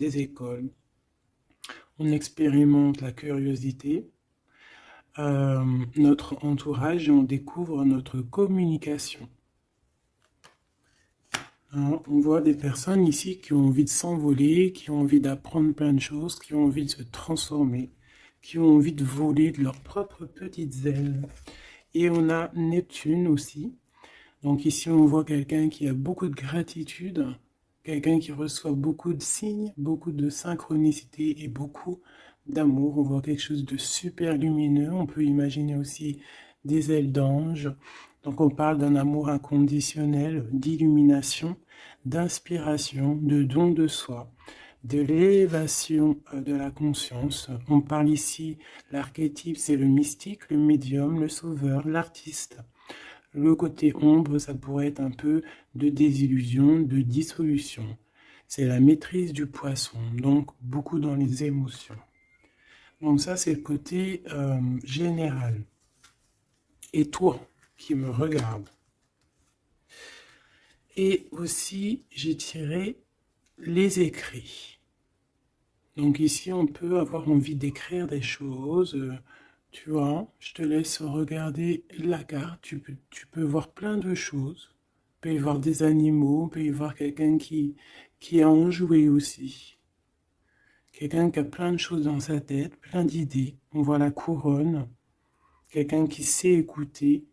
des écoles. On expérimente la curiosité, notre entourage et on découvre notre communication. Hein, on voit des personnes ici qui ont envie de s'envoler, qui ont envie d'apprendre plein de choses, qui ont envie de se transformer, qui ont envie de voler de leurs propres petites ailes. Et on a Neptune aussi. Donc ici, on voit quelqu'un qui a beaucoup de gratitude, quelqu'un qui reçoit beaucoup de signes, beaucoup de synchronicité et beaucoup d'amour. On voit quelque chose de super lumineux. On peut imaginer aussi des ailes d'ange. Donc on parle d'un amour inconditionnel, d'illumination, d'inspiration, de don de soi, de l'élévation de la conscience. On parle ici, l'archétype, c'est le mystique, le médium, le sauveur, l'artiste. Le côté ombre, ça pourrait être un peu de désillusion, de dissolution. C'est la maîtrise du poisson, donc beaucoup dans les émotions. Donc ça, c'est le côté général. Et toi, qui me regarde. Et aussi, j'ai tiré les écrits. Donc ici, on peut avoir envie d'écrire des choses. Tu vois, je te laisse regarder la carte. Tu peux voir plein de choses. Il peut y voir des animaux, il peut y voir quelqu'un qui a enjoué aussi. Quelqu'un qui a plein de choses dans sa tête, plein d'idées. On voit la couronne. Quelqu'un qui sait écouter.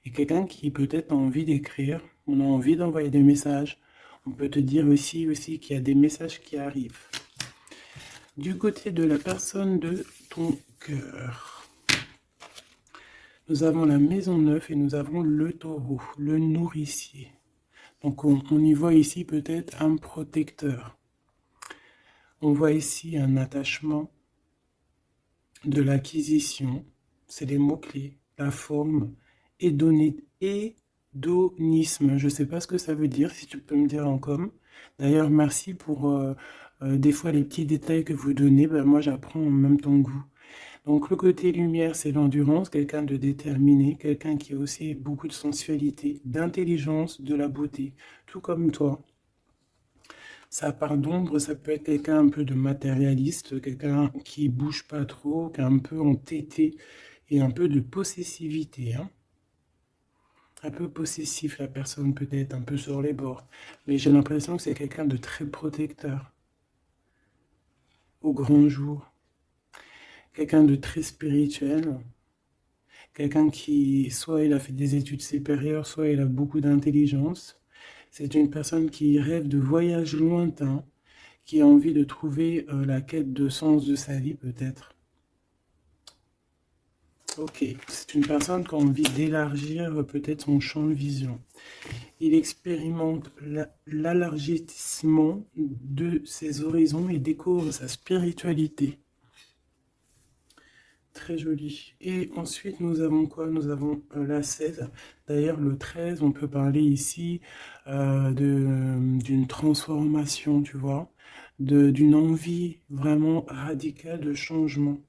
Et quelqu'un qui peut-être a envie d'écrire. On a envie d'envoyer des messages. On peut te dire aussi qu'il y a des messages qui arrivent. Du côté de la personne de ton cœur, nous avons la maison 9 et nous avons le taureau, le nourricier. Donc on y voit ici peut-être un protecteur. On voit ici un attachement, de l'acquisition, c'est les mots-clés, la forme, hédonisme. Je ne sais pas ce que ça veut dire, si tu peux me dire en com. D'ailleurs, merci pour des fois les petits détails que vous donnez. Ben, moi, j'apprends en même temps que vous. Donc le côté lumière, c'est l'endurance, quelqu'un de déterminé, quelqu'un qui a aussi beaucoup de sensualité, d'intelligence, de la beauté, tout comme toi. Sa part d'ombre, ça peut être quelqu'un un peu de matérialiste, quelqu'un qui bouge pas trop, qui est un peu entêté et un peu de possessivité. Hein. Un peu possessif, la personne peut-être, un peu sur les bords. Mais j'ai l'impression que c'est quelqu'un de très protecteur au grand jour. Quelqu'un de très spirituel, quelqu'un qui, soit il a fait des études supérieures, soit il a beaucoup d'intelligence. C'est une personne qui rêve de voyages lointains, qui a envie de trouver la quête de sens de sa vie peut-être. Ok, c'est une personne qui a envie d'élargir peut-être son champ de vision. Il expérimente l'élargissement de ses horizons et découvre sa spiritualité. Très joli. Et ensuite, nous avons quoi? Nous avons la 16. D'ailleurs, le 13, on peut parler ici d'une transformation, tu vois, d'une envie vraiment radicale de changement.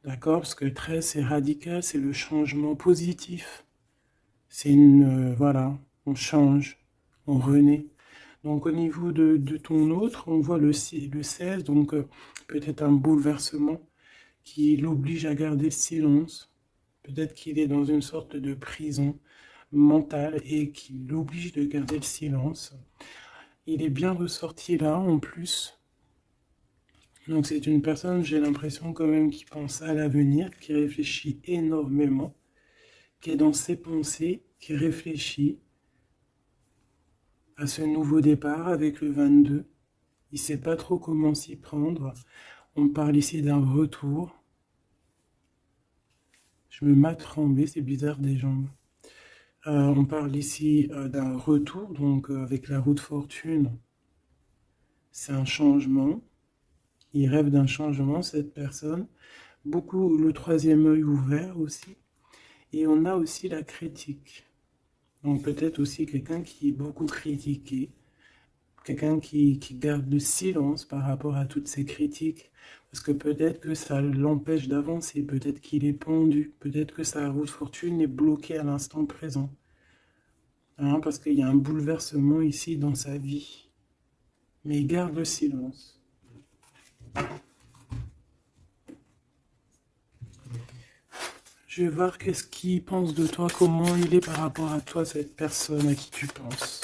D'accord? Parce que le 13, c'est radical, c'est le changement positif. C'est voilà, on change, on renaît. Donc au niveau de ton autre, on voit le 16, donc peut-être un bouleversement qui l'oblige à garder le silence. Peut-être qu'il est dans une sorte de prison mentale et qui l'oblige de garder le silence. Il est bien ressorti là en plus. Donc c'est une personne, j'ai l'impression quand même, qui pense à l'avenir, qui réfléchit énormément, qui est dans ses pensées, qui réfléchit à ce nouveau départ avec le 22. Il ne sait pas trop comment s'y prendre. On parle ici d'un retour. Je me mets à trembler, c'est bizarre des jambes. On parle ici d'un retour, donc avec la roue de fortune. C'est un changement. Il rêve d'un changement, cette personne. Beaucoup le troisième œil ouvert aussi. Et on a aussi la critique. Donc peut-être aussi quelqu'un qui est beaucoup critiqué. Quelqu'un qui garde le silence par rapport à toutes ces critiques. Parce que peut-être que ça l'empêche d'avancer. Peut-être qu'il est pendu. Peut-être que sa roue de fortune est bloquée à l'instant présent. Hein, parce qu'il y a un bouleversement ici dans sa vie. mais garde le silence. Je vais voir qu'est-ce qu'il pense de toi, comment il est par rapport à toi, cette personne à qui tu penses.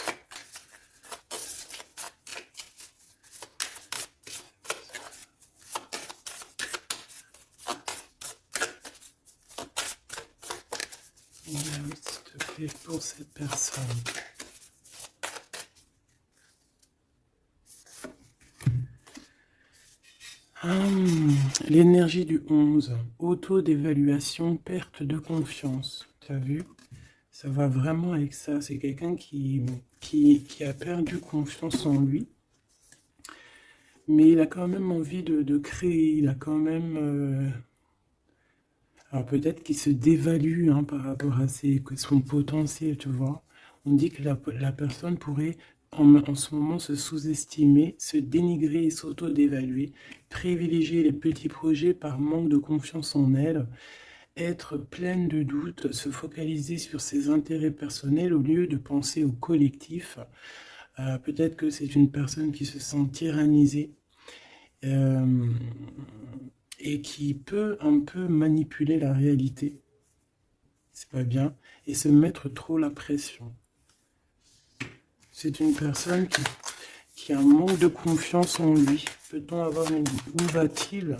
S'il te plaît, pour cette personne. L'énergie du 11, auto d'évaluation, perte de confiance. Tu as vu? Ça va vraiment avec ça. C'est quelqu'un qui a perdu confiance en lui, mais il a quand même envie de créer. Il a quand même... Alors peut-être qu'il se dévalue par rapport à son potentiel, tu vois. On dit que la personne pourrait en ce moment se sous-estimer, se dénigrer et s'auto-dévaluer, privilégier les petits projets par manque de confiance en elle, être pleine de doutes, se focaliser sur ses intérêts personnels au lieu de penser au collectif. Peut-être que c'est une personne qui se sent tyrannisée. Et qui peut un peu manipuler la réalité, c'est pas bien, et se mettre trop la pression. C'est une personne qui a un manque de confiance en lui. Peut-on avoir une... Où va-t-il?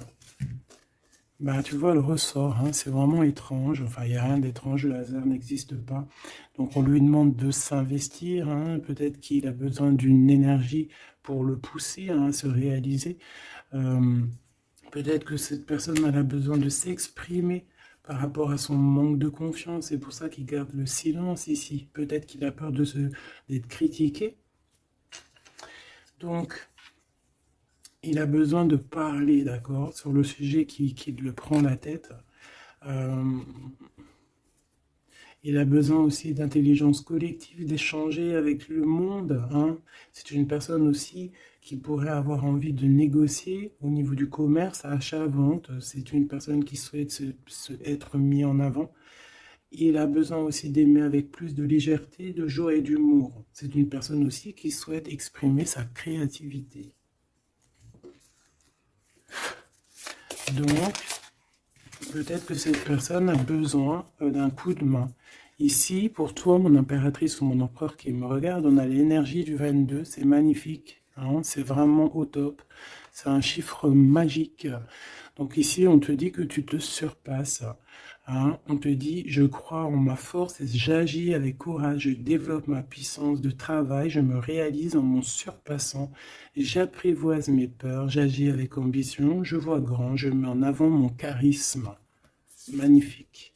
Bah, tu vois, le ressort, c'est vraiment étrange. Enfin, il n'y a rien d'étrange, le hasard n'existe pas. Donc, on lui demande de s'investir. Peut-être qu'il a besoin d'une énergie pour le pousser à se réaliser. Peut-être que cette personne elle a besoin de s'exprimer par rapport à son manque de confiance. C'est pour ça qu'il garde le silence ici. Peut-être qu'il a peur d'être critiqué. Donc, il a besoin de parler, d'accord, sur le sujet qui le prend la tête. Il a besoin aussi d'intelligence collective, d'échanger avec le monde. C'est une personne aussi qui pourrait avoir envie de négocier au niveau du commerce, achat-vente. C'est une personne qui souhaite être mis en avant. Il a besoin aussi d'aimer avec plus de légèreté, de joie et d'humour. C'est une personne aussi qui souhaite exprimer sa créativité. Donc, peut-être que cette personne a besoin d'un coup de main. Ici, pour toi, mon impératrice ou mon empereur qui me regarde, on a l'énergie du 22, c'est magnifique, c'est vraiment au top, c'est un chiffre magique. Donc ici, on te dit que tu te surpasses, on te dit, je crois en ma force et j'agis avec courage, je développe ma puissance de travail, je me réalise en mon surpassant, j'apprivoise mes peurs, j'agis avec ambition, je vois grand, je mets en avant mon charisme. Magnifique.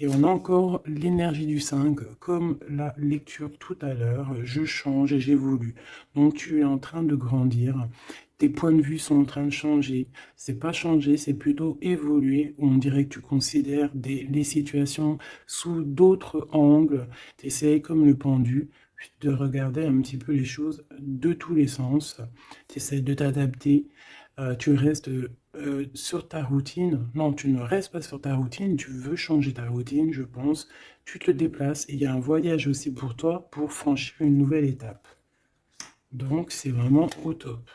Et on a encore l'énergie du 5, comme la lecture tout à l'heure, je change et j'évolue. Donc tu es en train de grandir, tes points de vue sont en train de changer. C'est pas changer, c'est plutôt évoluer. On dirait que tu considères les situations sous d'autres angles. Tu essayes comme le pendu de regarder un petit peu les choses de tous les sens. Tu essaies de t'adapter. Tu restes sur ta routine. Non, tu ne restes pas sur ta routine, tu veux changer ta routine, je pense. Tu te déplaces et il y a un voyage aussi pour toi pour franchir une nouvelle étape. Donc, c'est vraiment au top.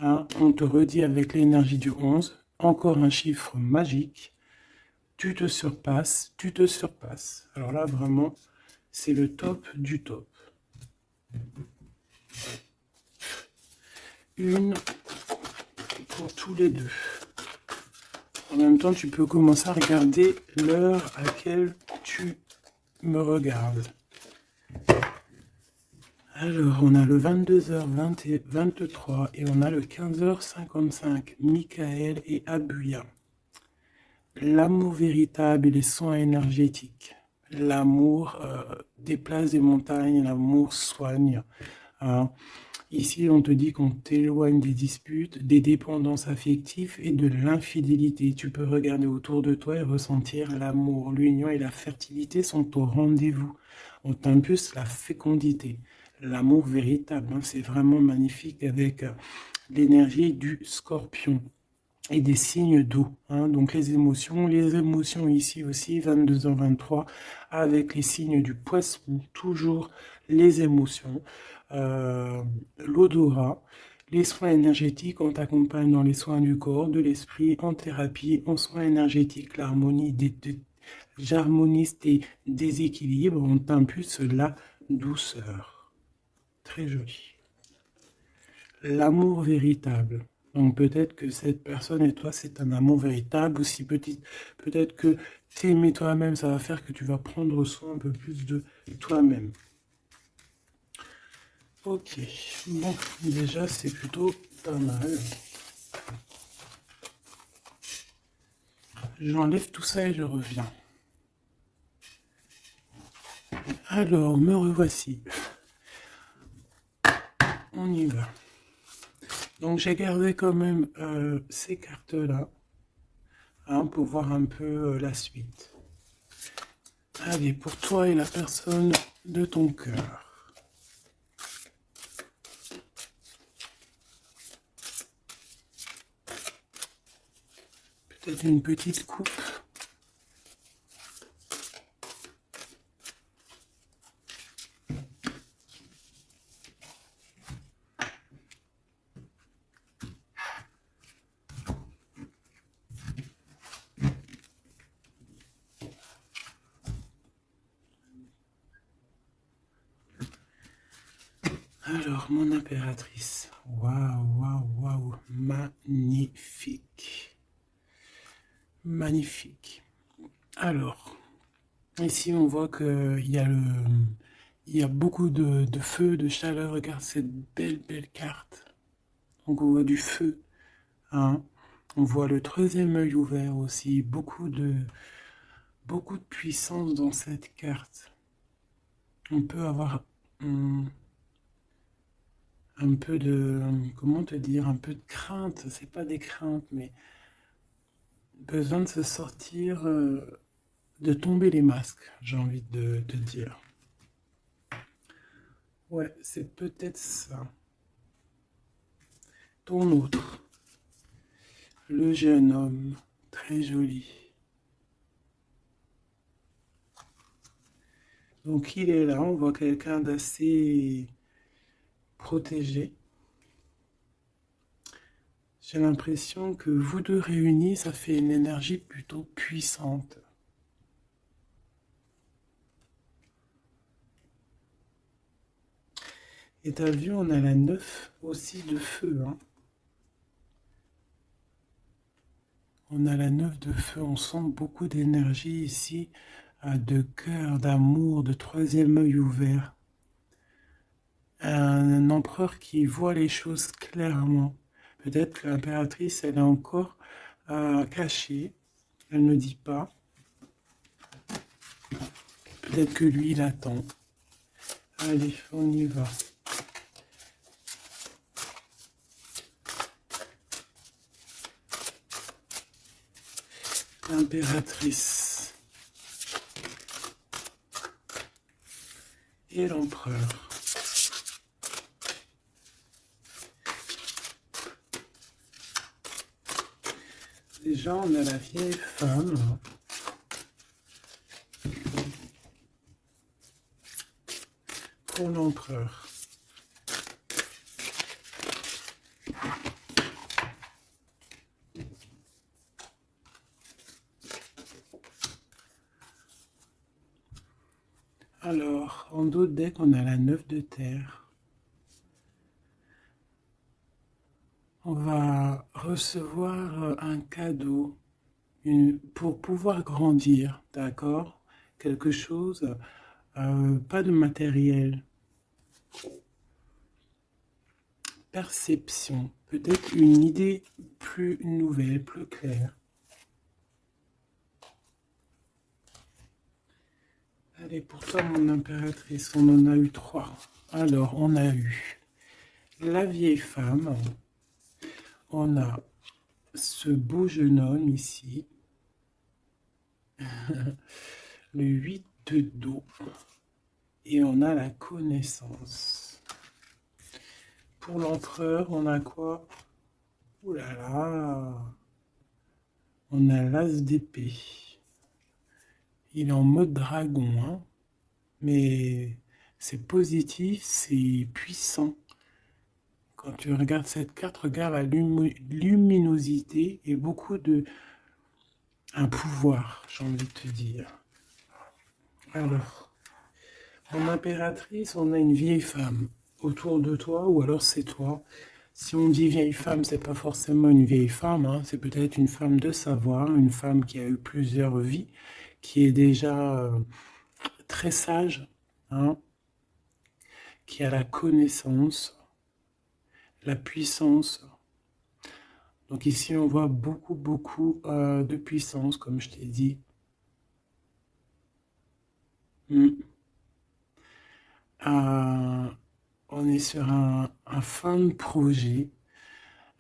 On te redit avec l'énergie du 11, encore un chiffre magique. Tu te surpasses, tu te surpasses. Alors là, vraiment, c'est le top du top. Une pour tous les deux. En même temps, tu peux commencer à regarder l'heure à laquelle tu me regardes. Alors, on a le 22h23 et on a le 15h55. Michael et Abuya. L'amour véritable et les soins énergétiques. L'amour déplace des montagnes, l'amour soigne. Ici, on te dit qu'on t'éloigne des disputes, des dépendances affectives et de l'infidélité. Tu peux regarder autour de toi et ressentir l'amour. L'union et la fertilité sont au rendez-vous. On t'impulse la fécondité. L'amour véritable, c'est vraiment magnifique avec l'énergie du scorpion et des signes d'eau. Donc les émotions ici aussi, 22h23, avec les signes du poisson, toujours les émotions. l'odorat. Les soins énergétiques, on t'accompagne dans les soins du corps, de l'esprit, en thérapie, en soins énergétiques, j'harmonise tes déséquilibres, on t'impulse la douceur. Très joli. L'amour véritable. Donc peut-être que cette personne et toi, c'est un amour véritable. Ou si peut-être que t'aimer toi-même, ça va faire que tu vas prendre soin un peu plus de toi-même. Ok, bon, déjà c'est plutôt pas mal. J'enlève tout ça et je reviens. Alors, me revoici. On y va. Donc j'ai gardé quand même ces cartes-là hein, pour voir un peu la suite. Allez, pour toi et la personne de ton cœur. Peut-être une petite coupe. Alors, mon impératrice. Waouh, waouh, waouh. Magnifique. Magnifique. Alors, ici, on voit qu'il y a il y a beaucoup de feu, de chaleur. Regarde cette belle, belle carte. Donc, on voit du feu. Hein. On voit le troisième œil ouvert aussi. Beaucoup de puissance dans cette carte. On peut avoir un peu de, comment te dire, un peu de crainte. C'est pas des craintes, mais besoin de se sortir, de tomber les masques, j'ai envie de te dire. Ouais, c'est peut-être ça. Ton autre, le jeune homme, très joli. Donc il est là, on voit quelqu'un d'assez protégé. J'ai l'impression que vous deux réunis, ça fait une énergie plutôt puissante. Et t'as vu, on a la 9 aussi de feu. Hein. On a la 9 de feu, on sent beaucoup d'énergie ici, de cœur, d'amour, de troisième œil ouvert. Un empereur qui voit les choses clairement. Peut-être que l'impératrice, elle est encore cachée, elle ne dit pas. Peut-être que lui, il attend. Allez, on y va. L'impératrice et l'empereur. Déjà, on a la vieille femme. Pour l'empereur. Alors, en d'autres decks, on a la 9 de terre. On va recevoir un cadeau pour pouvoir grandir, d'accord? Quelque chose, pas de matériel. Perception, peut-être une idée plus nouvelle, plus claire. Allez, pour toi, mon impératrice, on en a eu 3. Alors, on a eu la vieille femme. On a ce beau jeune homme ici. Le 8 de dos. Et on a la connaissance. Pour l'empereur, on a quoi? Ouh là là! On a l'as d'épée. Il est en mode dragon, hein? Mais c'est positif, c'est puissant. Quand tu regardes cette carte, regarde la luminosité et beaucoup de... un pouvoir, j'ai envie de te dire. Alors, en impératrice, on a une vieille femme autour de toi, ou alors c'est toi. Si on dit vieille femme, c'est pas forcément une vieille femme, hein, c'est peut-être une femme de savoir, une femme qui a eu plusieurs vies, qui est déjà très sage, hein, qui a la connaissance, la puissance. Donc ici, on voit beaucoup, beaucoup de puissance, comme je t'ai dit. Mm. On est sur un fin de projet.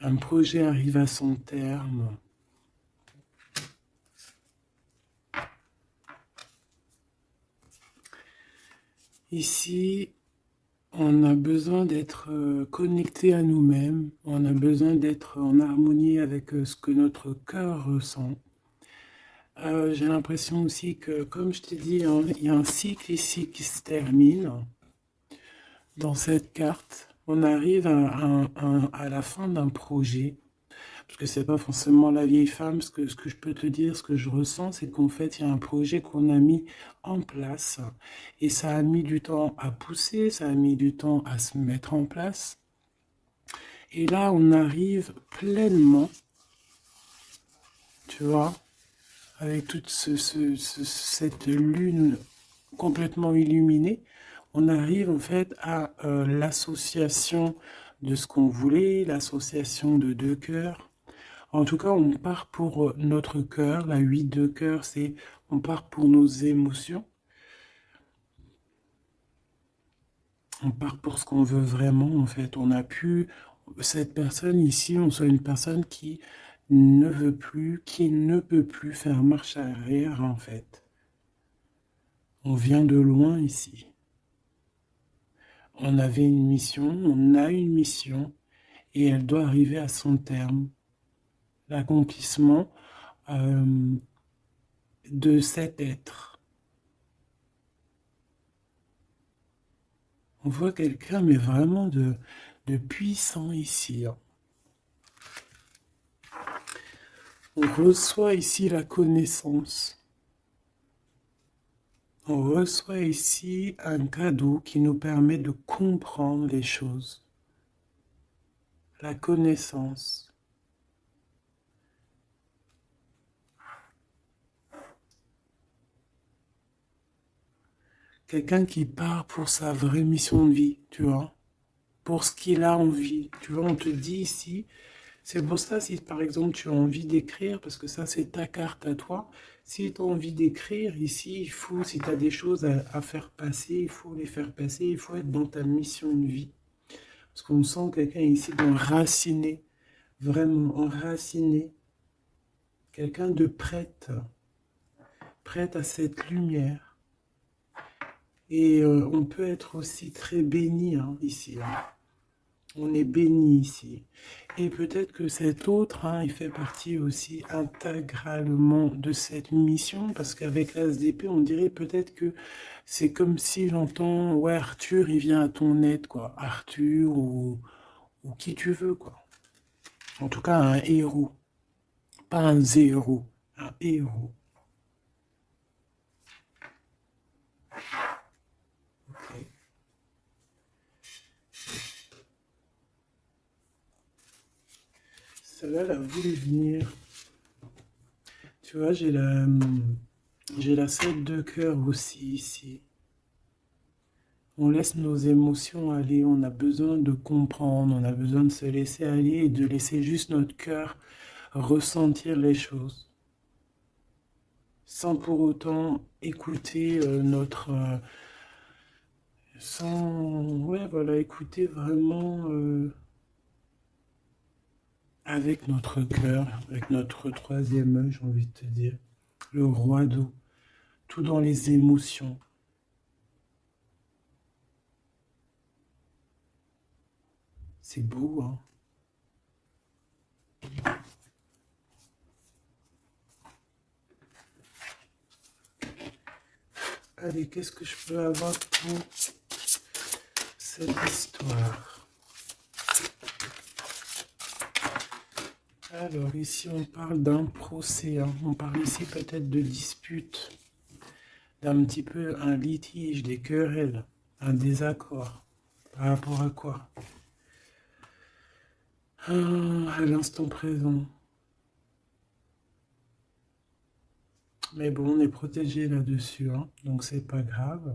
Un projet arrive à son terme. Ici, on a besoin d'être connecté à nous-mêmes. On a besoin d'être en harmonie avec ce que notre cœur ressent. J'ai l'impression aussi que, comme je t'ai dit, hein, il y a un cycle ici qui se termine. Dans cette carte, on arrive à la fin d'un projet. Parce que c'est pas forcément la vieille femme. Ce que je peux te dire, ce que je ressens, c'est qu'en fait, il y a un projet qu'on a mis en place. Et ça a mis du temps à pousser, ça a mis du temps à se mettre en place. Et là, on arrive pleinement, tu vois, avec toute cette lune complètement illuminée, on arrive en fait à l'association de ce qu'on voulait, l'association de deux cœurs. En tout cas, on part pour notre cœur. La 8 de cœur, c'est on part pour nos émotions. On part pour ce qu'on veut vraiment, en fait. On a pu, cette personne ici, on soit une personne qui ne veut plus, qui ne peut plus faire marche arrière, en fait. On vient de loin ici. On avait une mission, on a une mission, et elle doit arriver à son terme. L'accomplissement de cet être. On voit quelqu'un, mais vraiment de puissant ici, hein. On reçoit ici la connaissance. On reçoit ici un cadeau qui nous permet de comprendre les choses. La connaissance. Quelqu'un qui part pour sa vraie mission de vie, tu vois, pour ce qu'il a envie. Tu vois, on te dit ici, c'est pour ça si par exemple tu as envie d'écrire, parce que ça c'est ta carte à toi, si tu as envie d'écrire ici, il faut, si tu as des choses à faire passer, il faut les faire passer, il faut être dans ta mission de vie. Parce qu'on sent quelqu'un ici d'enraciné, vraiment enraciné, quelqu'un de prête, prête à cette lumière. Et on peut être aussi très béni hein, ici. Hein. On est béni ici. Et peut-être que cet autre, hein, il fait partie aussi intégralement de cette mission, parce qu'avec l'As d'épée, on dirait peut-être que c'est comme si j'entends, ouais, Arthur, il vient à ton aide, quoi. Arthur ou qui tu veux, quoi. En tout cas, un héros. Pas un zéro, un héros. Ok. Celle-là, elle a voulu venir. Tu vois, j'ai la 7 de cœur aussi ici. On laisse nos émotions aller, on a besoin de comprendre, on a besoin de se laisser aller et de laisser juste notre cœur ressentir les choses. Sans pour autant écouter ouais, voilà, écouter vraiment avec notre cœur, avec notre troisième œil, j'ai envie de te dire. Le roi d'eau, tout dans les émotions. C'est beau, hein? Allez, qu'est-ce que je peux avoir pour cette histoire. Alors ici on parle d'un procès, hein. On parle ici peut-être de dispute, d'un petit peu un litige, des querelles, un désaccord. Par rapport à quoi? À l'instant présent. Mais bon, on est protégé là-dessus, hein, donc c'est pas grave.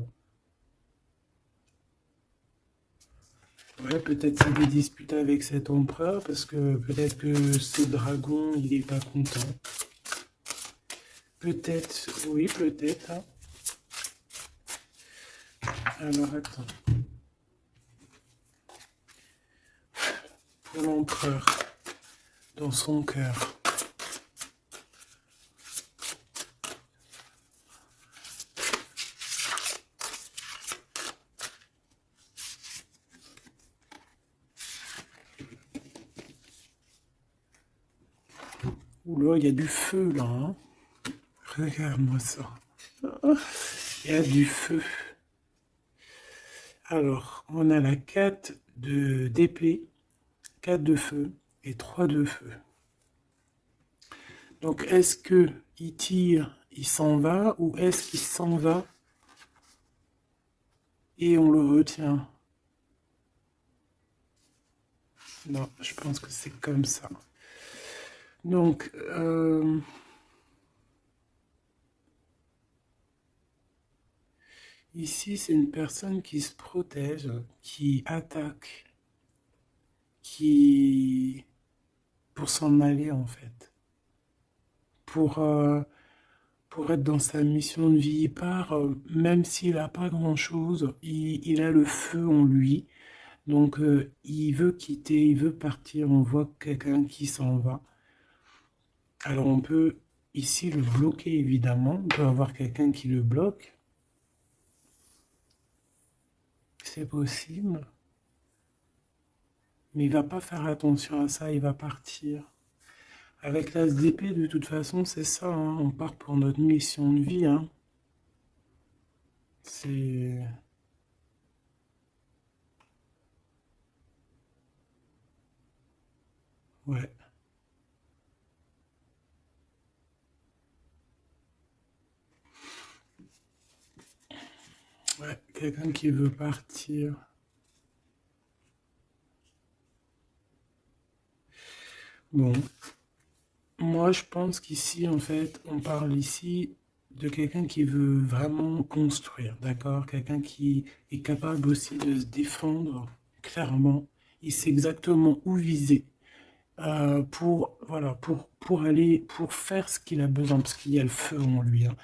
Ouais, peut-être c'est des disputes avec cet empereur, parce que peut-être que ce dragon, il est pas content. Peut-être, oui, peut-être, hein. Alors, attends. Pour l'empereur, dans son cœur. Oula, il y a du feu, là, hein. Regarde-moi ça. Il y a du feu. Alors, on a la 4 d'épée, 4 de feu et 3 de feu. Donc, est-ce que il tire, il s'en va, ou est-ce qu'il s'en va et on le retient? Non, je pense que c'est comme ça. Donc, ici, c'est une personne qui se protège, qui attaque, qui... pour s'en aller, en fait. Pour, euh, pour être dans sa mission de vie. Il part, même s'il n'a pas grand-chose, il a le feu en lui. Donc, il veut quitter, il veut partir. On voit quelqu'un qui s'en va. Alors, on peut ici le bloquer, évidemment. On peut avoir quelqu'un qui le bloque. C'est possible. Mais il va pas faire attention à ça, il va partir. Avec l'as d'épée, de toute façon, c'est ça, hein. On part pour notre mission de vie, hein. C'est... Ouais. Ouais, quelqu'un qui veut partir. Bon, moi je pense qu'ici, en fait, on parle ici de quelqu'un qui veut vraiment construire, d'accord? Quelqu'un qui est capable aussi de se défendre clairement. Il sait exactement où viser. Pour, voilà, pour aller, pour faire ce qu'il a besoin, parce qu'il y a le feu en lui, hein.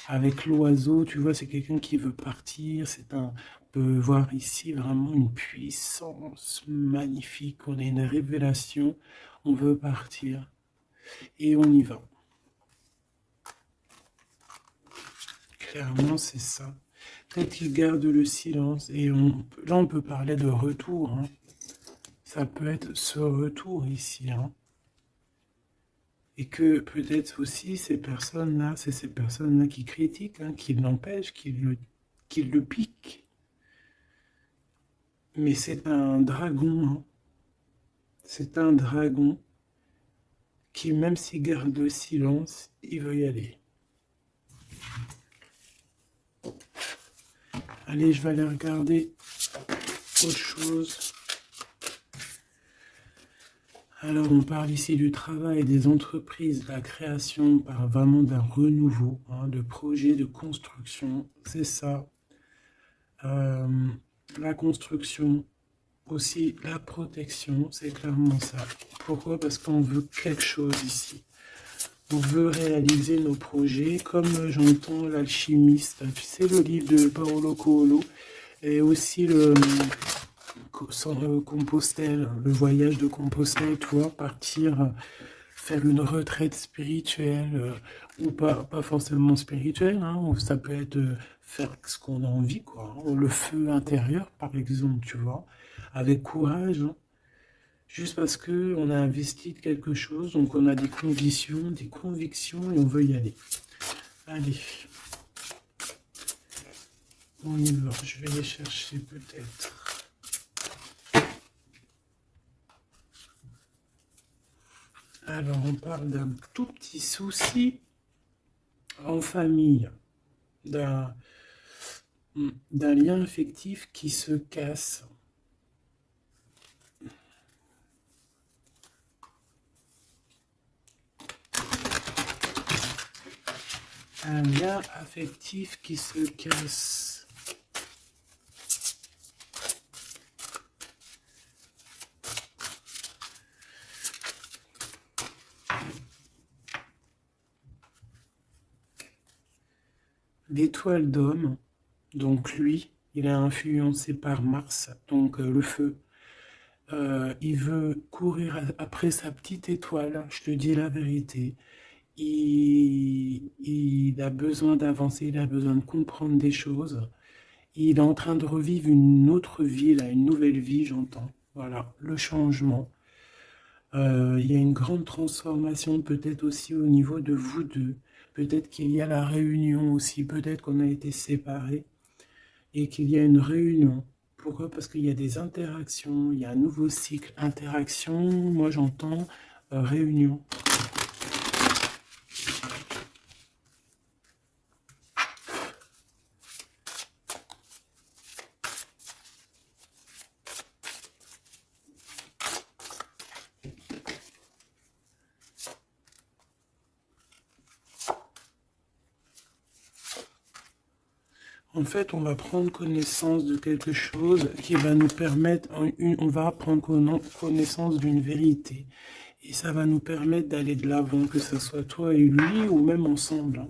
Avec l'oiseau, tu vois, c'est quelqu'un qui veut partir, on peut voir ici vraiment une puissance magnifique, on a une révélation, on veut partir, et on y va. Clairement, c'est ça. Peut-être qu'il garde le silence, et là, on peut parler de retour, hein. Ça peut être ce retour ici, hein. Et que peut-être aussi ces personnes-là, c'est ces personnes-là qui critiquent, hein, qui l'empêchent, qui le piquent. Mais c'est un dragon, hein. C'est un dragon qui, même s'il garde le silence, il veut y aller. Allez, je vais aller regarder autre chose. Alors, on parle ici du travail des entreprises, de la création, par vraiment d'un renouveau, hein, de projets de construction. C'est ça. Euh, la construction, aussi la protection, c'est clairement ça. Pourquoi? Parce qu'on veut quelque chose ici. On veut réaliser nos projets, comme j'entends l'alchimiste. Tu sais, le livre de Paolo Coelho, et aussi le Compostelle, le voyage de Compostelle, tu vois, partir, faire une retraite spirituelle, ou pas forcément spirituelle, hein, ou ça peut être faire ce qu'on a envie, quoi, hein. Le feu intérieur, par exemple, tu vois, avec courage, hein, juste parce que on a investi de quelque chose, donc on a des conditions, des convictions, et on veut y aller. Allez, on y va, je vais les chercher peut-être. Alors, on parle d'un tout petit souci en famille, d'un lien affectif qui se casse. Un lien affectif qui se casse. L'étoile d'homme, donc lui, il est influencé par Mars, donc le feu. Il veut courir après sa petite étoile, je te dis la vérité. Il a besoin d'avancer, il a besoin de comprendre des choses. Il est en train de revivre une autre vie, là, une nouvelle vie, j'entends. Voilà, le changement. Il y a une grande transformation peut-être aussi au niveau de vous deux. Peut-être qu'il y a la réunion aussi, peut-être qu'on a été séparés et qu'il y a une réunion. Pourquoi? Parce qu'il y a des interactions, il y a un nouveau cycle. Interaction, moi j'entends réunion. En fait, on va prendre connaissance de quelque chose qui va nous permettre, on va prendre connaissance d'une vérité. Et ça va nous permettre d'aller de l'avant, que ce soit toi et lui, ou même ensemble, hein.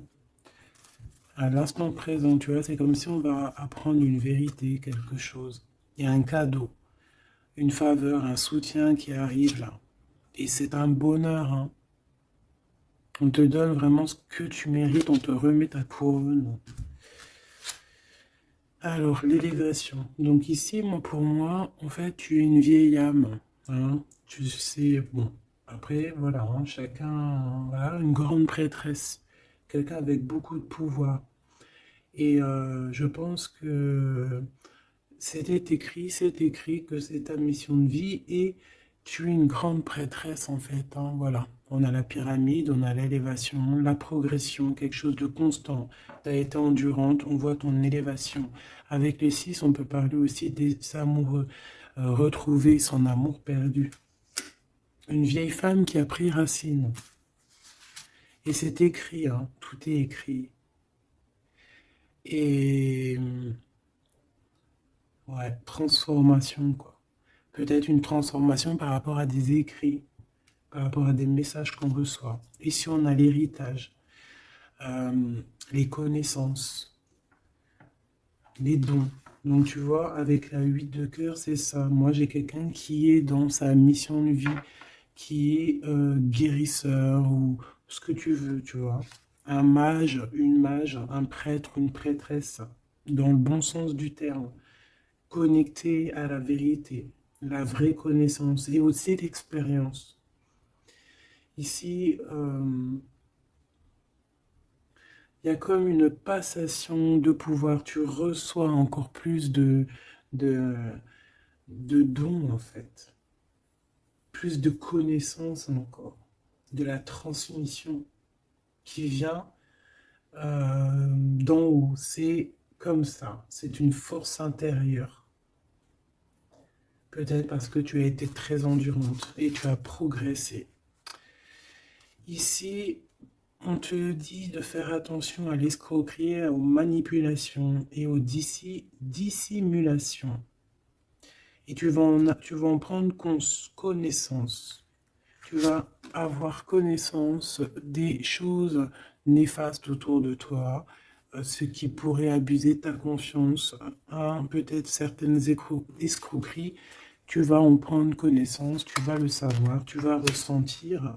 À l'instant présent, tu vois, c'est comme si on va apprendre une vérité, quelque chose. Il y a un cadeau, une faveur, un soutien qui arrive là. Et c'est un bonheur, hein. On te donne vraiment ce que tu mérites, on te remet ta couronne. Alors, l'élévation. Donc ici, moi, pour moi, en fait, tu es une vieille âme, hein. Tu sais, bon, après, voilà, hein, chacun, voilà, une grande prêtresse, quelqu'un avec beaucoup de pouvoir. Et je pense que c'est écrit que c'est ta mission de vie et tu es une grande prêtresse en fait, hein, voilà. On a la pyramide, on a l'élévation, la progression, quelque chose de constant. Tu as été endurante, on voit ton élévation. Avec les 6, on peut parler aussi des amoureux, retrouver son amour perdu. Une vieille femme qui a pris racine. Et c'est écrit, hein, tout est écrit. Et ouais, transformation, quoi. Peut-être une transformation par rapport à des écrits, par rapport à des messages qu'on reçoit. Ici, on a l'héritage, les connaissances, les dons. Donc, tu vois, avec la 8 de cœur, c'est ça. Moi, j'ai quelqu'un qui est dans sa mission de vie, qui est guérisseur ou ce que tu veux, tu vois. Un mage, une mage, un prêtre, une prêtresse, dans le bon sens du terme, connecté à la vérité, la vraie connaissance et aussi l'expérience. Ici, il y a comme une passation de pouvoir. Tu reçois encore plus de, de dons, en fait. Plus de connaissances encore. De la transmission qui vient d'en haut. C'est comme ça. C'est une force intérieure. Peut-être parce que tu as été très endurante et tu as progressé. Ici, on te dit de faire attention à l'escroquerie, aux manipulations et aux dissimulations. Et tu vas en prendre connaissance. Tu vas avoir connaissance des choses néfastes autour de toi, ce qui pourrait abuser ta confiance, hein, peut-être certaines escroqueries. Tu vas en prendre connaissance, tu vas le savoir, tu vas ressentir.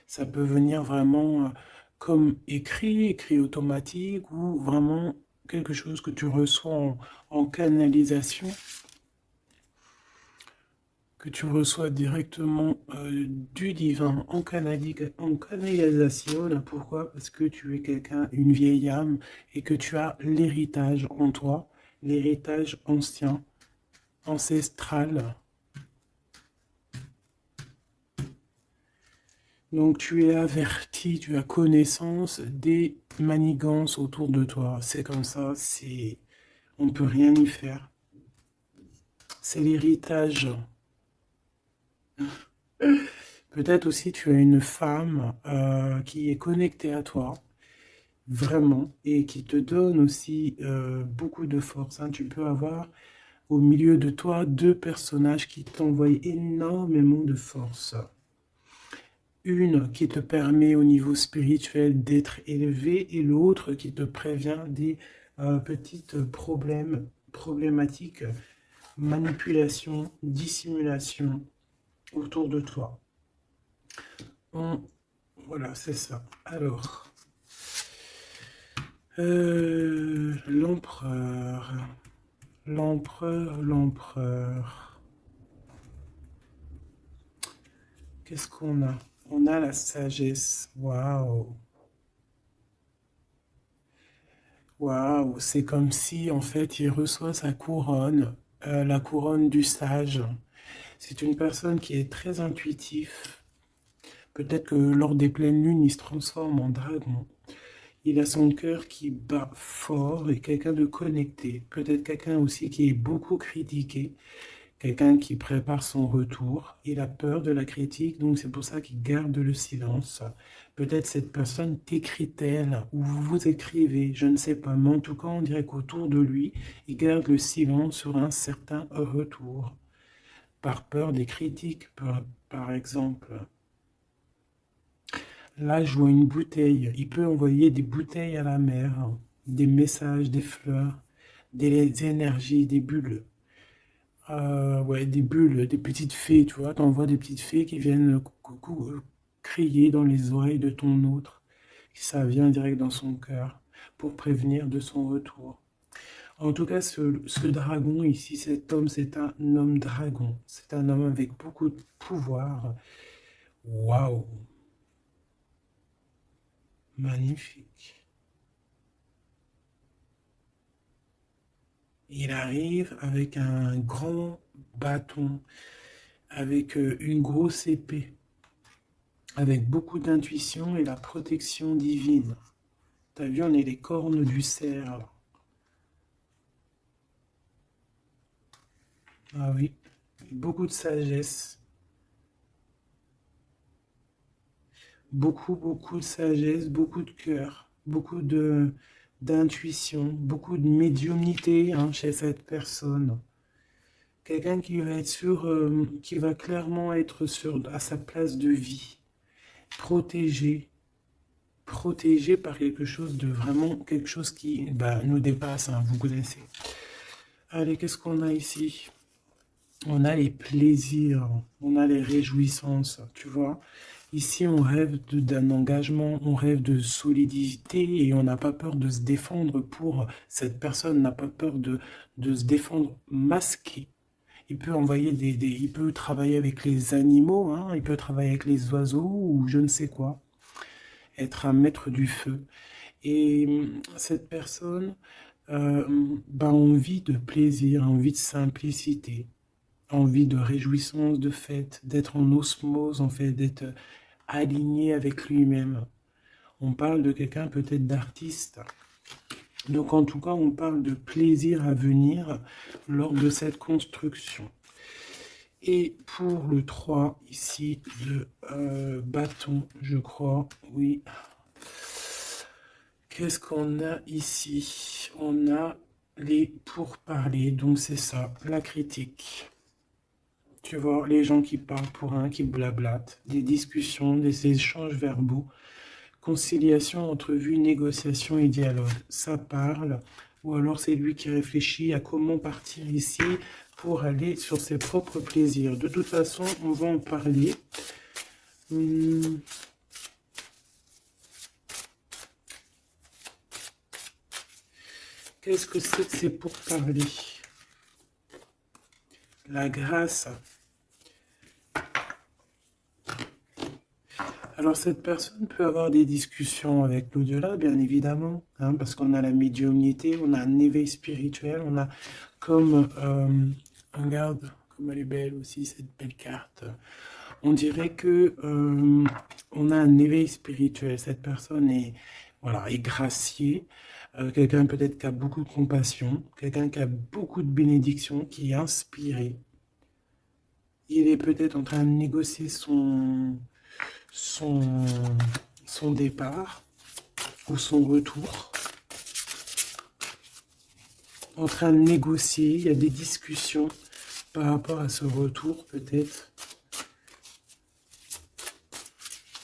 Ça peut venir vraiment comme écrit automatique ou vraiment quelque chose que tu reçois en canalisation, que tu reçois directement du divin en canalisation. Là, pourquoi? Parce que tu es quelqu'un, une vieille âme, et que tu as l'héritage en toi, l'héritage ancien, ancestral. Donc tu es averti, tu as connaissance des manigances autour de toi. C'est comme ça, on peut rien y faire. C'est l'héritage. Peut-être aussi tu as une femme qui est connectée à toi, vraiment, et qui te donne aussi beaucoup de force, hein. Tu peux avoir au milieu de toi deux personnages qui t'envoient énormément de force. Une qui te permet au niveau spirituel d'être élevé et l'autre qui te prévient des petites problématiques, manipulation, dissimulation autour de toi. Voilà, c'est ça. Alors, l'empereur, l'empereur. Qu'est-ce qu'on a? On a la sagesse. Waouh! Waouh! C'est comme si, en fait, il reçoit sa couronne, la couronne du sage. C'est une personne qui est très intuitif. Peut-être que lors des pleines lunes, il se transforme en dragon. Il a son cœur qui bat fort et quelqu'un de connecté. Peut-être quelqu'un aussi qui est beaucoup critiqué. Quelqu'un qui prépare son retour. Il a peur de la critique, donc c'est pour ça qu'il garde le silence. Peut-être cette personne t'écrit-elle, ou vous vous écrivez, je ne sais pas. Mais en tout cas, on dirait qu'autour de lui, il garde le silence sur un certain retour. Par peur des critiques, par exemple. Là, je vois une bouteille. Il peut envoyer des bouteilles à la mer, des messages, des fleurs, des énergies, des bulles. Ouais, des bulles, des petites fées, tu vois. T'envoies des petites fées qui viennent crier dans les oreilles de ton autre. Ça vient direct dans son cœur pour prévenir de son retour. En tout cas, ce dragon ici, cet homme, c'est un homme dragon. C'est un homme avec beaucoup de pouvoir. Waouh, magnifique. Il arrive avec un grand bâton, avec une grosse épée, avec beaucoup d'intuition et la protection divine. T'as vu, on est les cornes du cerf. Ah oui, beaucoup de sagesse. Beaucoup de sagesse, beaucoup de cœur, beaucoup de d'intuition, beaucoup de médiumnité, hein, chez cette personne. Quelqu'un qui va être sûr, qui va clairement être sûr à sa place de vie, protégé, protégé par quelque chose de vraiment, quelque chose qui nous dépasse, hein, vous connaissez. Allez, qu'est-ce qu'on a ici? On a les plaisirs, on a les réjouissances, tu vois. Ici, on rêve d'un engagement, on rêve de solidité et on n'a pas peur de se défendre pour... Cette personne n'a pas peur de se défendre masqué. Il peut envoyer il peut travailler avec les animaux, hein, il peut travailler avec les oiseaux ou je ne sais quoi. Être un maître du feu. Et cette personne a envie de plaisir, envie de simplicité, envie de réjouissance, de fête, d'être en osmose, en fait, d'être aligné avec lui-même. On parle de quelqu'un peut-être d'artiste. Donc en tout cas, on parle de plaisir à venir lors de cette construction. Et pour le 3 ici, de bâton, je crois, oui. Qu'est-ce qu'on a ici? On a les pourparlers, donc c'est ça, la critique. Tu vois, les gens qui parlent pour un, qui blablatent, des discussions, des échanges verbaux, conciliation, entrevue, négociation et dialogue. Ça parle, ou alors c'est lui qui réfléchit à comment partir ici pour aller sur ses propres plaisirs. De toute façon, on va en parler. Qu'est-ce que c'est que ces pourparlers? La grâce. Alors cette personne peut avoir des discussions avec l'au-delà, bien évidemment, hein, parce qu'on a la médiumnité, on a un éveil spirituel, on a comme, regarde, comme elle est belle aussi cette belle carte. On dirait que on a un éveil spirituel. Cette personne est, voilà, est graciée. Quelqu'un peut-être qui a beaucoup de compassion, quelqu'un qui a beaucoup de bénédiction, qui est inspiré. Il est peut-être en train de négocier son, son départ ou son retour. En train de négocier, il y a des discussions par rapport à ce retour peut-être.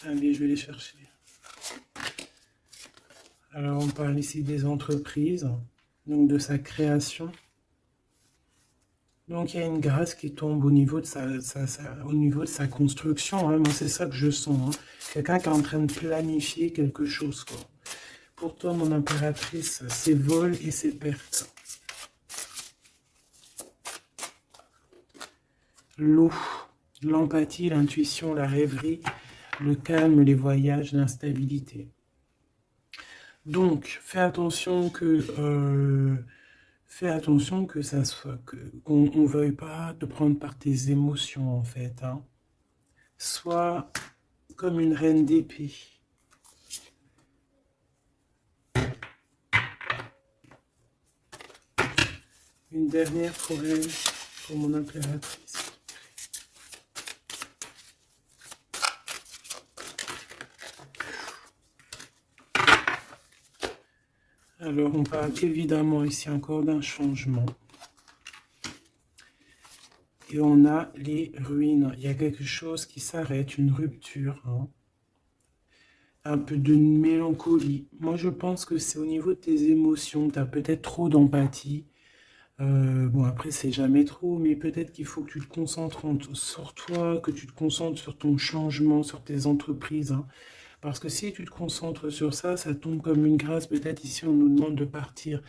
Allez, je vais les chercher. Alors, on parle ici des entreprises, donc de sa création. Donc, il y a une grâce qui tombe au niveau de au niveau de sa construction. Hein. Moi, c'est ça que je sens. Hein. Quelqu'un qui est en train de planifier quelque chose. Quoi. Pour toi, mon impératrice, c'est vol et c'est perte. L'eau, l'empathie, l'intuition, la rêverie, le calme, les voyages, l'instabilité. Donc, fais attention que ça soit qu'on ne veuille pas te prendre par tes émotions en fait. Hein. Sois comme une reine d'épée. Une dernière pour elle, pour mon impératrice. Alors, on parle évidemment ici encore d'un changement. Et on a les ruines. Il y a quelque chose qui s'arrête, une rupture. Hein. Un peu de mélancolie. Moi, je pense que c'est au niveau de tes émotions. Tu as peut-être trop d'empathie. Bon, après, c'est jamais trop, mais peut-être qu'il faut que tu te concentres sur toi, que tu te concentres sur ton changement, sur tes entreprises. Hein. Parce que si tu te concentres sur ça, ça tombe comme une grâce. Peut-être ici, on nous demande de partir,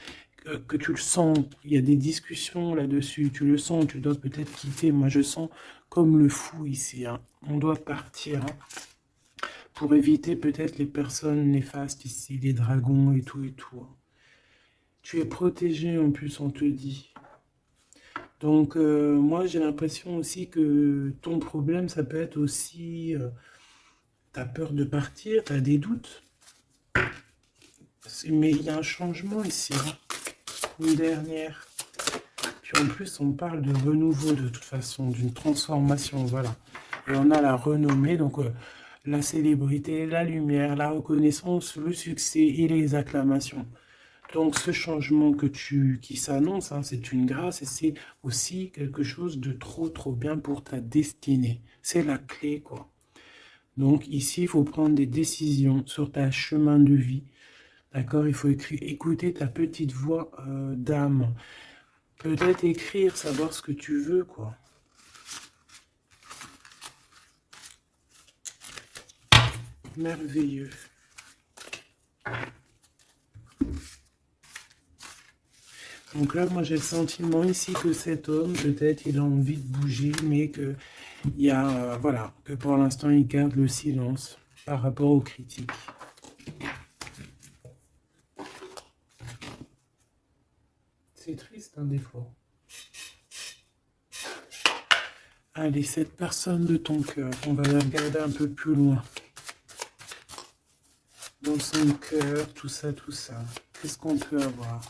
que tu le sens. Il y a des discussions là-dessus. Tu le sens, tu dois peut-être quitter. Moi, je sens comme le fou ici. Hein. On doit partir pour éviter peut-être les personnes néfastes ici, les dragons et tout et tout. Hein. Tu es protégé en plus, on te dit. Donc, moi, j'ai l'impression aussi que ton problème, ça peut être aussi... tu as peur de partir, tu as des doutes. Mais il y a un changement ici. Hein. Une dernière. Puis en plus, on parle de renouveau de toute façon, d'une transformation, voilà. Et on a la renommée, donc la célébrité, la lumière, la reconnaissance, le succès et les acclamations. Donc ce changement qui s'annonce, hein, c'est une grâce et c'est aussi quelque chose de trop bien pour ta destinée. C'est la clé, quoi. Donc ici, il faut prendre des décisions sur ta chemin de vie. D'accord? Il faut écouter ta petite voix d'âme. Peut-être écrire, savoir ce que tu veux, quoi. Merveilleux. Donc là, moi, j'ai le sentiment ici que cet homme, peut-être, il a envie de bouger, mais que il y a, voilà, que pour l'instant, il garde le silence par rapport aux critiques. C'est triste, hein, des fois. Allez, cette personne de ton cœur, on va la regarder un peu plus loin. Dans son cœur, tout ça, tout ça. Qu'est-ce qu'on peut avoir ?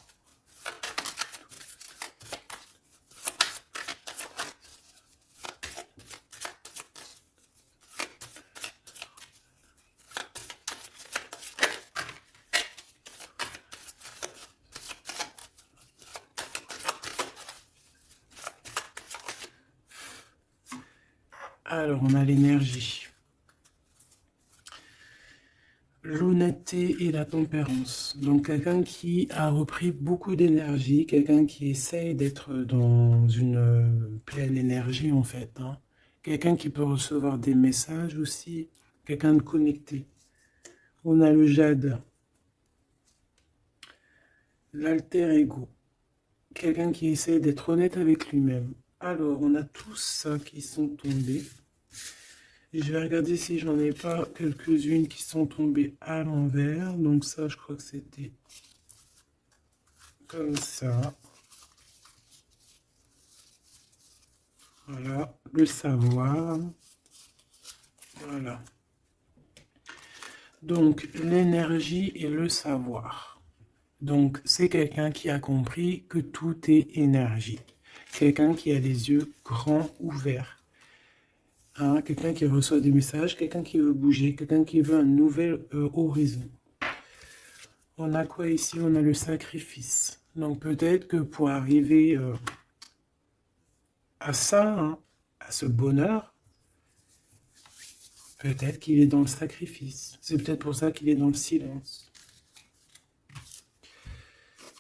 Alors, on a l'énergie. L'honnêteté et la tempérance. Donc, quelqu'un qui a repris beaucoup d'énergie, quelqu'un qui essaye d'être dans une pleine énergie, en fait. Hein. Quelqu'un qui peut recevoir des messages aussi, quelqu'un de connecté. On a le jade, l'alter ego. Quelqu'un qui essaie d'être honnête avec lui-même. Alors, on a tous ça qui sont tombés. Je vais regarder si j'en ai pas quelques-unes qui sont tombées à l'envers. Donc ça, je crois que c'était comme ça. Voilà, le savoir. Voilà. Donc, l'énergie et le savoir. Donc, c'est quelqu'un qui a compris que tout est énergie. Quelqu'un qui a les yeux grands ouverts. Hein, quelqu'un qui reçoit des messages, quelqu'un qui veut bouger, quelqu'un qui veut un nouvel horizon. On a quoi ici? On a le sacrifice. Donc, peut-être que pour arriver à ça, hein, à ce bonheur, peut-être qu'il est dans le sacrifice. C'est peut-être pour ça qu'il est dans le silence.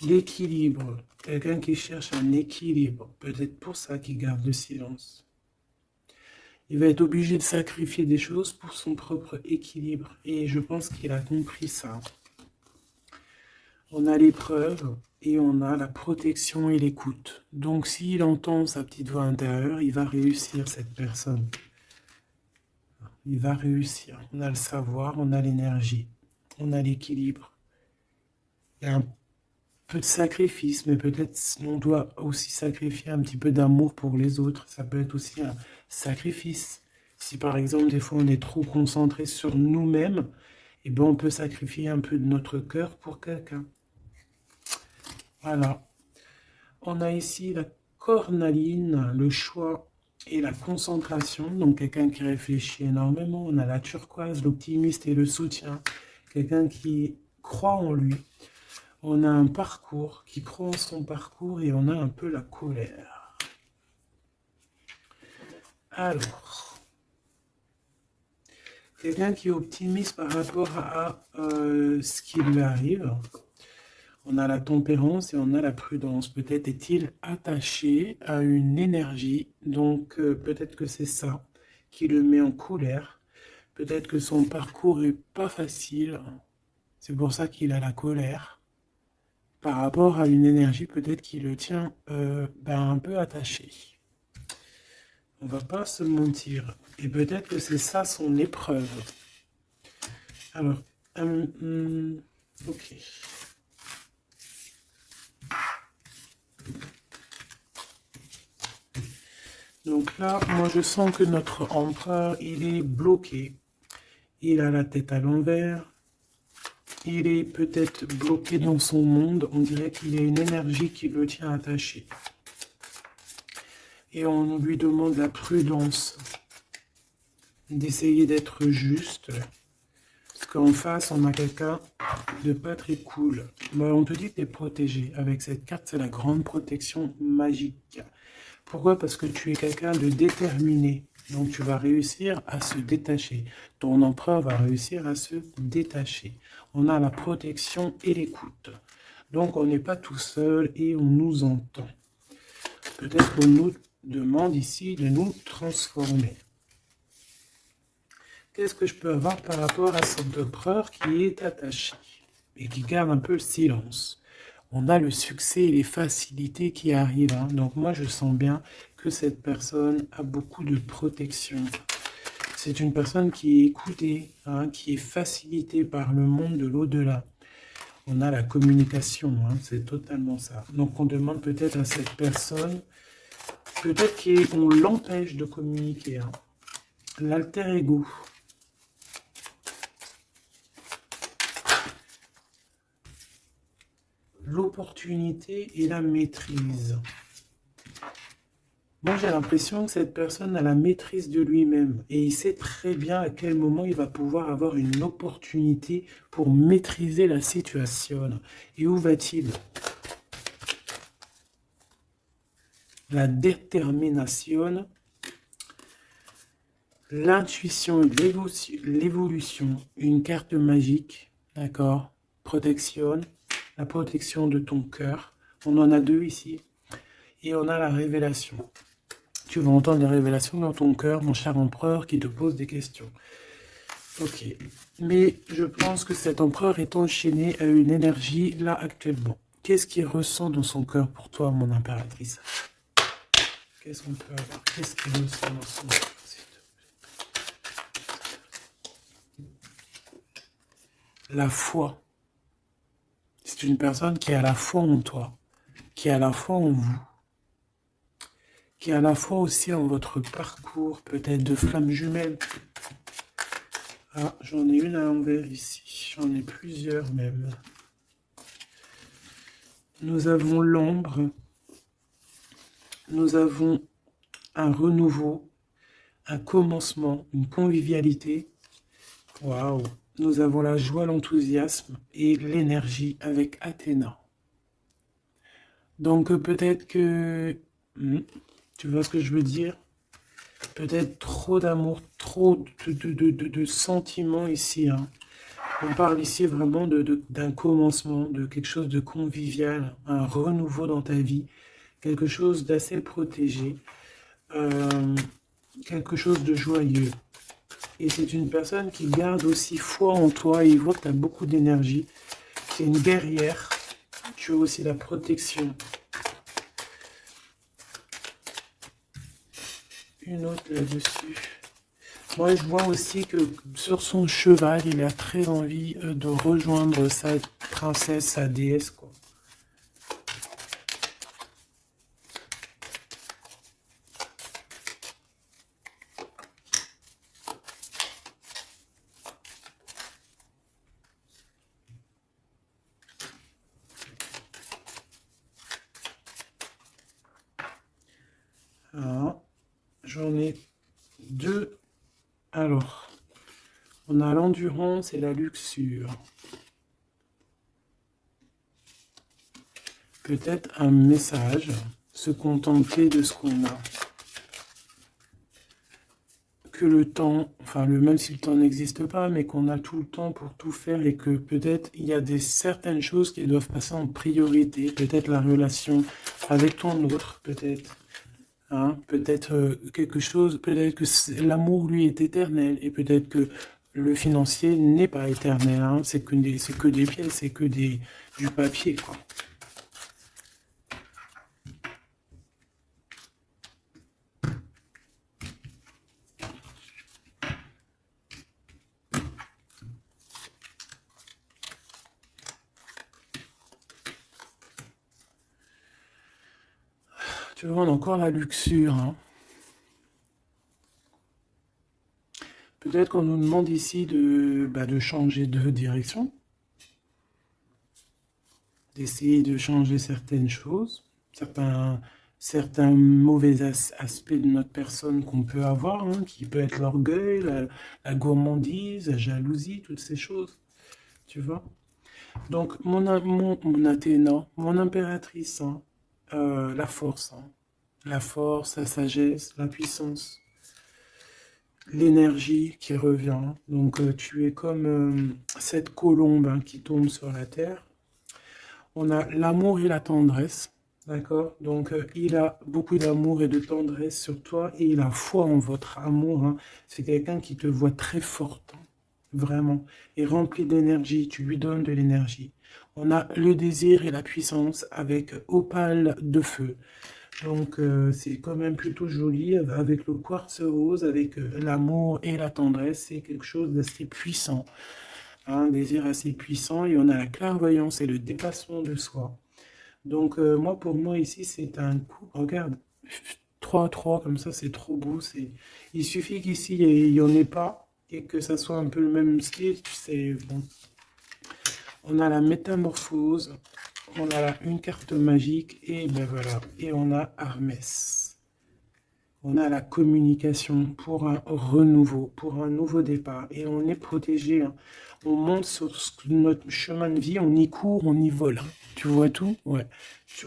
L'équilibre. Quelqu'un qui cherche un équilibre. Peut-être pour ça qu'il garde le silence. Il va être obligé de sacrifier des choses pour son propre équilibre. Et je pense qu'il a compris ça. On a l'épreuve et on a la protection et l'écoute. Donc s'il entend sa petite voix intérieure, il va réussir, cette personne. Il va réussir. On a le savoir, on a l'énergie, on a l'équilibre. Il y a un peu de sacrifice, mais peut-être on doit aussi sacrifier un petit peu d'amour pour les autres. Ça peut être aussi un sacrifice. Si par exemple, des fois, on est trop concentré sur nous-mêmes, eh ben, on peut sacrifier un peu de notre cœur pour quelqu'un. Voilà. On a ici la cornaline, le choix et la concentration. Donc, quelqu'un qui réfléchit énormément. On a la turquoise, l'optimiste et le soutien. Quelqu'un qui croit en lui. On a un parcours, qui croit en son parcours, et on a un peu la colère. Alors, quelqu'un qui est optimiste par rapport à ce qui lui arrive. On a la tempérance et on a la prudence. Peut-être est-il attaché à une énergie, donc peut-être que c'est ça qui le met en colère. Peut-être que son parcours est pas facile. C'est pour ça qu'il a la colère. Par rapport à une énergie peut-être qui le tient un peu attaché. On va pas se mentir. Et peut-être que c'est ça son épreuve. Alors, ok. Donc là, moi je sens que notre empereur, il est bloqué. Il a la tête à l'envers. Il est peut-être bloqué dans son monde. On dirait qu'il y a une énergie qui le tient attaché. Et on lui demande la prudence, d'essayer d'être juste. Parce qu'en face, on a quelqu'un de pas très cool. Bon, on te dit que tu es protégé. Avec cette carte, c'est la grande protection magique. Pourquoi? Parce que tu es quelqu'un de déterminé. Donc tu vas réussir à se détacher. Ton empereur va réussir à se détacher. On a la protection et l'écoute. Donc on n'est pas tout seul et on nous entend. Peut-être qu'on nous demande ici de nous transformer. Qu'est-ce que je peux avoir par rapport à cet empereur qui est attaché et qui garde un peu le silence? On a le succès et les facilités qui arrivent. Hein. Donc moi, je sens bien que cette personne a beaucoup de protection. C'est une personne qui est écoutée, hein, qui est facilitée par le monde de l'au-delà. On a la communication, hein, c'est totalement ça. Donc on demande peut-être à cette personne, peut-être qu'on l'empêche de communiquer. Hein. L'alter ego. L'opportunité et la maîtrise. Moi, j'ai l'impression que cette personne a la maîtrise de lui-même et il sait très bien à quel moment il va pouvoir avoir une opportunité pour maîtriser la situation. Et où va-t-il? La détermination, l'intuition, l'évolution, une carte magique, d'accord? Protection. La protection de ton cœur. On en a deux ici. Et on a la révélation. Tu vas entendre des révélations dans ton cœur, mon cher empereur, qui te pose des questions. Ok. Mais je pense que cet empereur est enchaîné à une énergie là actuellement. Qu'est-ce qu'il ressent dans son cœur pour toi, mon impératrice? Qu'est-ce qu'on peut avoir? Qu'est-ce qu'il ressent dans son cœur? La foi. C'est une personne qui a la foi en toi, qui a la foi en vous, qui a la foi aussi en votre parcours, peut-être de flammes jumelles. Ah, j'en ai une à l'envers ici. J'en ai plusieurs même. Nous avons l'ombre. Nous avons un renouveau, un commencement, une convivialité. Waouh! Nous avons la joie, l'enthousiasme et l'énergie avec Athéna. Donc peut-être que... tu vois ce que je veux dire? Peut-être trop d'amour, trop de sentiments ici. Hein. On parle ici vraiment d'un commencement, de quelque chose de convivial, un renouveau dans ta vie, quelque chose d'assez protégé, quelque chose de joyeux. Et c'est une personne qui garde aussi foi en toi, et il voit que tu as beaucoup d'énergie. C'est une guerrière. Tu as aussi la protection. Une autre là-dessus. Moi, je vois aussi que sur son cheval, il a très envie de rejoindre sa princesse, sa déesse, quoi. Ah, j'en ai deux. Alors, on a l'endurance et la luxure. Peut-être un message, se contenter de ce qu'on a. Que le temps, enfin même si le temps n'existe pas, mais qu'on a tout le temps pour tout faire et que peut-être il y a certaines choses qui doivent passer en priorité. Peut-être la relation avec ton autre, peut-être. Hein, peut-être quelque chose, peut-être que l'amour lui est éternel et peut-être que le financier n'est pas éternel. Hein, c'est que des pièces, c'est que du papier, quoi. Tu vois, on a encore la luxure. Hein. Peut-être qu'on nous demande ici de changer de direction, d'essayer de changer certaines choses, certains mauvais aspects de notre personne qu'on peut avoir, hein, qui peut être l'orgueil, la gourmandise, la jalousie, toutes ces choses, tu vois. Donc, mon Athéna, mon impératrice, hein, la force, hein, la force, la sagesse, la puissance, l'énergie qui revient. Donc, tu es comme cette colombe hein, qui tombe sur la terre. On a l'amour et la tendresse, d'accord? Donc, il a beaucoup d'amour et de tendresse sur toi et il a foi en votre amour. Hein. C'est quelqu'un qui te voit très forte, hein, vraiment, et rempli d'énergie. Tu lui donnes de l'énergie. On a le désir et la puissance avec opale de feu. Donc, c'est quand même plutôt joli avec le quartz rose, avec l'amour et la tendresse. C'est quelque chose d'assez puissant un désir assez puissant et on a la clairvoyance et le dépassement de soi. Donc moi, pour moi, ici, c'est un coup, regarde, 3-3 comme ça, c'est trop beau. Il suffit qu'ici, il n'y en ait pas et que ça soit un peu le même style, tu sais, bon. On a la métamorphose, on a là une carte magique et ben voilà, et on a Hermès. On a la communication pour un renouveau, pour un nouveau départ. Et on est protégé. Hein. On monte sur notre chemin de vie, on y court, on y vole. Hein. Tu vois tout? Ouais.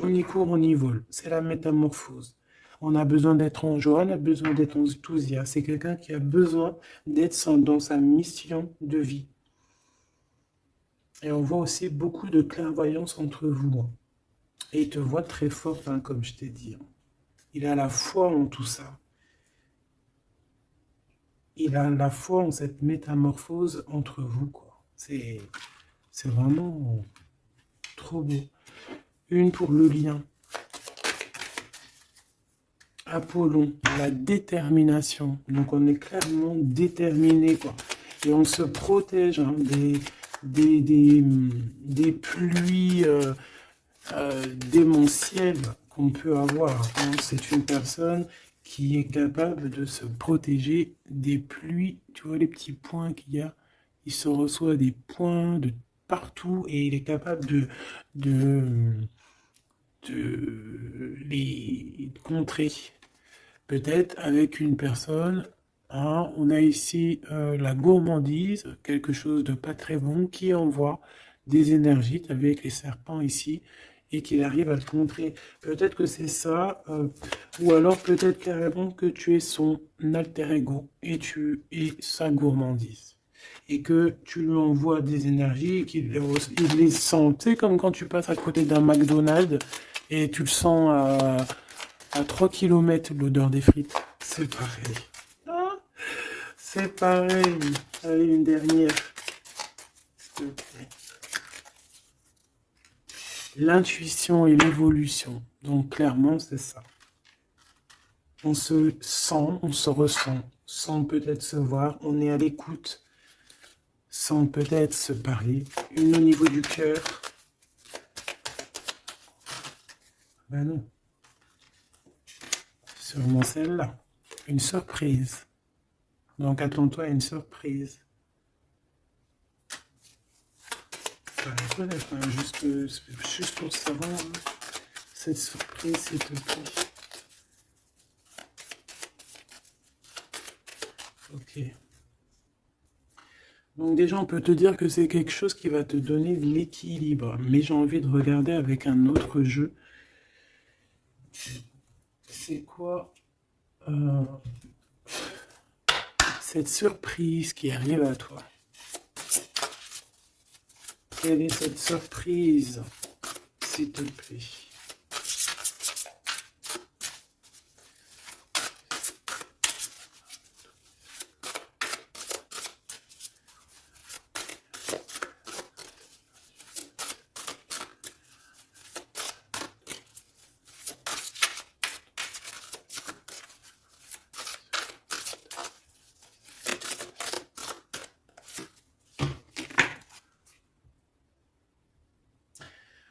On y court, on y vole. C'est la métamorphose. On a besoin d'être en joie, on a besoin d'être enthousiaste. C'est quelqu'un qui a besoin d'être dans sa mission de vie. Et on voit aussi beaucoup de clairvoyance entre vous. Hein. Et il te voit très fort, hein, comme je t'ai dit. Hein. Il a la foi en tout ça. Il a la foi en cette métamorphose entre vous, quoi. C'est vraiment trop beau. Une pour le lien. Apollon, la détermination. Donc on est clairement déterminé, quoi. Et on se protège hein, des pluies démentielles qu'on peut avoir. Hein. C'est une personne qui est capable de se protéger des pluies. Tu vois les petits points qu'il y a il se reçoit des points de partout et il est capable de, de les contrer. Peut-être avec une personne, hein, on a ici la gourmandise, quelque chose de pas très bon, qui envoie des énergies, avec les serpents ici, et qu'il arrive à le contrer. Peut-être que c'est ça, ou alors peut-être carrément que tu es son alter ego, et tu es sa gourmandise. Et que tu lui envoies des énergies et il les sent. Tu sais, comme quand tu passes à côté d'un McDonald's et tu le sens à 3 km l'odeur des frites. C'est pareil. Ah, c'est pareil. Allez, une dernière. S'il te plaît. L'intuition et l'évolution. Donc clairement, c'est ça. On se sent, on se ressent, sans peut-être se voir. On est à l'écoute, sans peut-être se parler. Une au niveau du cœur. Ben non. Sûrement celle-là. Une surprise. Donc attends-toi à une surprise. Peut-être, hein, juste pour savoir hein, cette surprise, s'il te plaît. Ok. Donc déjà, on peut te dire que c'est quelque chose qui va te donner de l'équilibre. Mais j'ai envie de regarder avec un autre jeu. C'est quoi cette surprise qui arrive à toi? Quelle est cette surprise, s'il te plaît?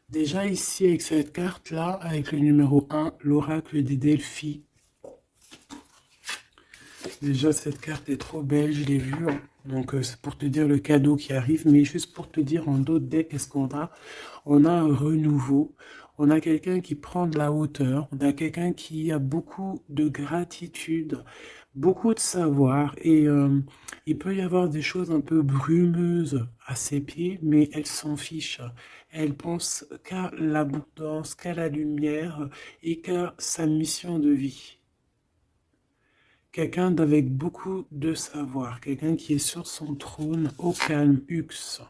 Déjà ici, avec cette carte-là, avec le numéro 1, l'oracle des Delphi. Déjà, cette carte est trop belle, je l'ai vue. Hein. Donc, c'est pour te dire le cadeau qui arrive. Mais juste pour te dire, en d'autres decks, qu'est-ce qu'on a? On a un renouveau. On a quelqu'un qui prend de la hauteur. On a quelqu'un qui a beaucoup de gratitude, beaucoup de savoir. Et il peut y avoir des choses un peu brumeuses à ses pieds, mais elle s'en fiche. Elle pense qu'à l'abondance, qu'à la lumière et qu'à sa mission de vie. Quelqu'un d'avec beaucoup de savoir, quelqu'un qui est sur son trône au calme, Hux.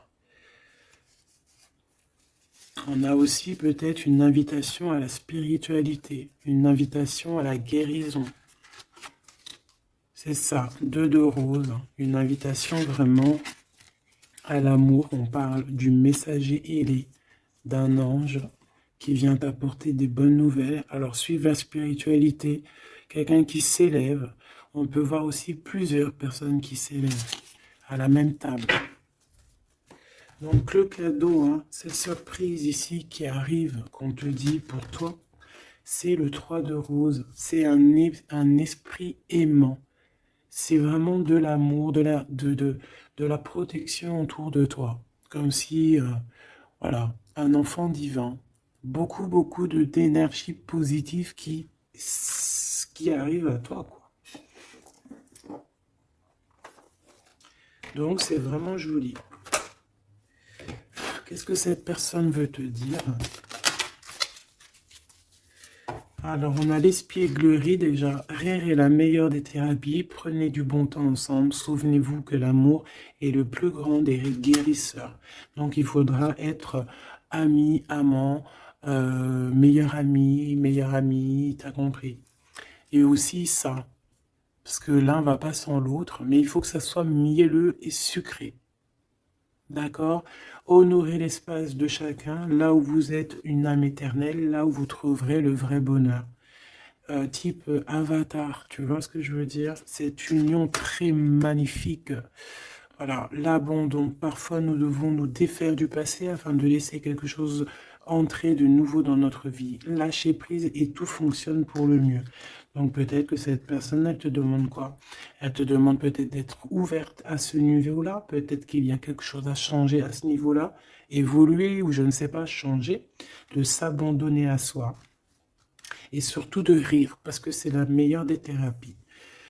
On a aussi peut-être une invitation à la spiritualité, une invitation à la guérison. C'est ça, 2 de rose, une invitation vraiment à l'amour. On parle du messager ailé, d'un ange qui vient t'apporter des bonnes nouvelles. Alors suivre la spiritualité, quelqu'un qui s'élève. On peut voir aussi plusieurs personnes qui s'élèvent à la même table. Donc le cadeau, hein, cette surprise ici qui arrive, qu'on te dit pour toi, c'est le 3 de rose. C'est un esprit aimant. C'est vraiment de l'amour, de la protection autour de toi. Comme si, voilà, un enfant divin. Beaucoup, beaucoup d'énergie positive qui arrive à toi, quoi. Donc, c'est vraiment joli. Qu'est-ce que cette personne veut te dire? Alors, on a l'espièglerie déjà. Rire est la meilleure des thérapies. Prenez du bon temps ensemble. Souvenez-vous que l'amour est le plus grand des guérisseurs. Donc, il faudra être ami, amant, meilleur ami, t'as compris. Et aussi ça, parce que l'un va pas sans l'autre, mais il faut que ça soit mielleux et sucré. D'accord? Honorez l'espace de chacun, là où vous êtes une âme éternelle, là où vous trouverez le vrai bonheur. Type avatar, tu vois ce que je veux dire? Cette union très magnifique. Voilà, l'abandon. Parfois, nous devons nous défaire du passé afin de laisser quelque chose entrer de nouveau dans notre vie, lâcher prise et tout fonctionne pour le mieux. Donc peut-être que cette personne, elle te demande quoi? Elle te demande peut-être d'être ouverte à ce niveau-là, peut-être qu'il y a quelque chose à changer à ce niveau-là, évoluer ou je ne sais pas, changer, de s'abandonner à soi et surtout de rire parce que c'est la meilleure des thérapies.